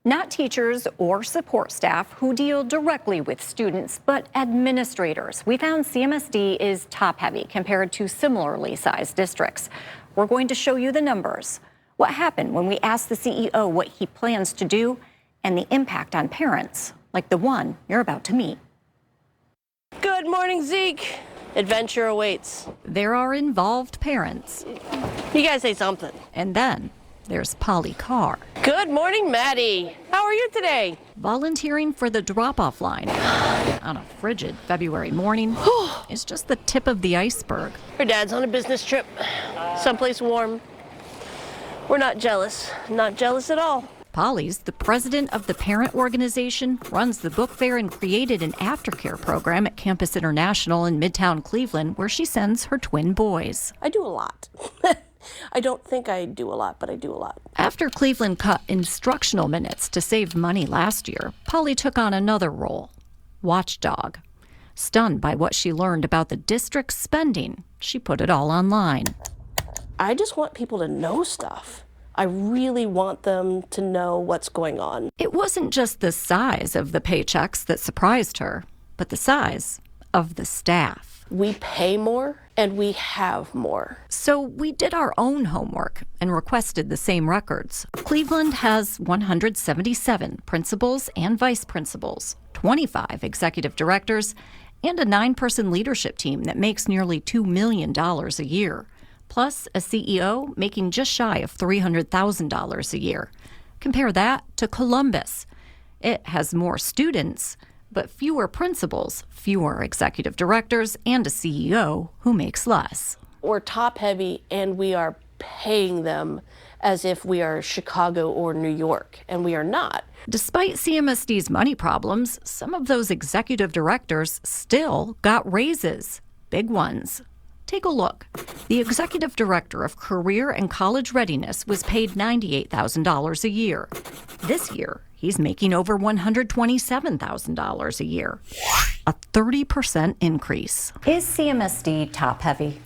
Not teachers or support staff who deal directly with students, but administrators. We found CMSD is top-heavy compared to similarly sized districts. We're going to show you the numbers, what happened when we asked the CEO what he plans to do, and the impact on parents, like the one you're about to meet. Good morning, Zeke. Adventure awaits. There are involved parents. You guys say something. And then there's Polly Carr. Good morning, Maddie. How are you today? Volunteering for the drop-off line on a frigid February morning is just the tip of the iceberg. Her dad's on a business trip, someplace warm. We're not jealous at all. Polly's the president of the parent organization, runs the book fair, and created an aftercare program at Campus International in Midtown Cleveland, where she sends her twin boys. I do a lot. I don't think I do a lot, but I do a lot. After Cleveland cut instructional minutes to save money last year, Polly took on another role, watchdog. Stunned by what she learned about the district's spending, she put it all online. I just want people to know stuff. I really want them to know what's going on. It wasn't just the size of the paychecks that surprised her, but the size of the staff. We pay more and we have more. So we did our own homework and requested the same records. Cleveland has 177 principals and vice principals, 25 executive directors, and a 9-person leadership team that makes nearly $2 million a year, plus a CEO making just shy of $300,000 a year. Compare that to Columbus. It has more students, but fewer principals, fewer executive directors, and a CEO who makes less. We're top-heavy, and we are paying them as if we are Chicago or New York, and we are not. Despite CMSD's money problems, some of those executive directors still got raises, big ones. Take a look. The executive director of career and college readiness was paid $98,000 a year. This year, he's making over $127,000 a year, a 30% increase. Is CMSD top-heavy?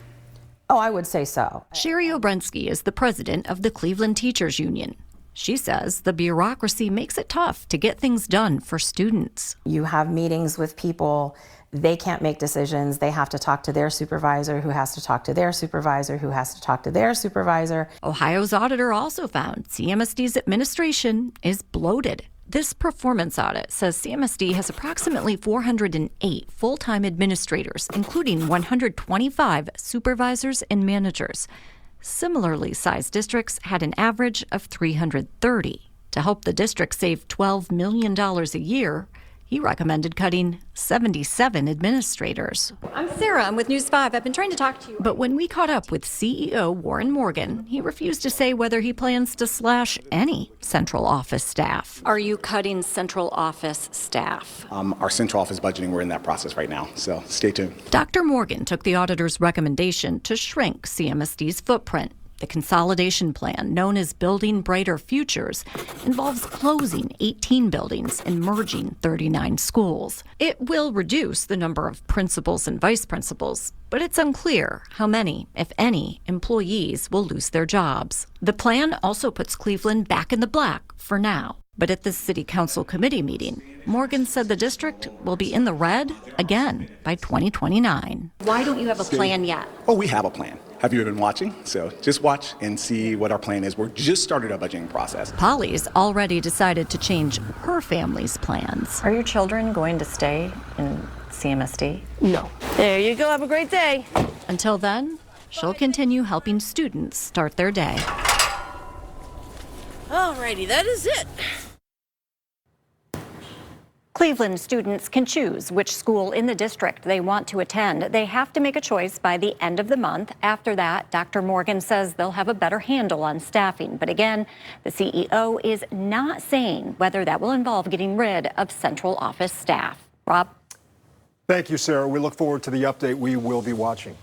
Oh, I would say so. Sherry Obrensky is the president of the Cleveland Teachers Union. She says the bureaucracy makes it tough to get things done for students. You have meetings with people. They can't make decisions. They have to talk to their supervisor, who has to talk to their supervisor, who has to talk to their supervisor. Ohio's auditor also found CMSD's administration is bloated. This performance audit says CMSD has approximately 408 full-time administrators, including 125 supervisors and managers. Similarly sized districts had an average of 330. To help the district save $12 million a year, he recommended cutting 77 administrators. I'm Sarah. I'm with News 5. I've been trying to talk to you. But when we caught up with CEO Warren Morgan, he refused to say whether he plans to slash any central office staff. Are you cutting central office staff? Our central office budgeting, we're in that process right now, so stay tuned. Dr. Morgan took the auditor's recommendation to shrink CMSD's footprint. The consolidation plan, known as Building Brighter Futures, involves closing 18 buildings and merging 39 schools. It will reduce the number of principals and vice principals, but it's unclear how many, if any, employees will lose their jobs. The plan also puts Cleveland back in the black for now. But at the City Council committee meeting, Morgan said the district will be in the red again by 2029. Why don't you have a plan yet? Oh, we have a plan. Have you been watching? So just watch and see what our plan is. We're just started our budgeting process. Polly's already decided to change her family's plans. Are your children going to stay in CMSD? No. There you go. Have a great day. Until then, she'll continue helping students start their day. Alrighty, that is it. Cleveland students can choose which school in the district they want to attend. They have to make a choice by the end of the month. After that, Dr. Morgan says they'll have a better handle on staffing. But again, the CEO is not saying whether that will involve getting rid of central office staff. Rob? Thank you, Sarah. We look forward to the update. We will be watching.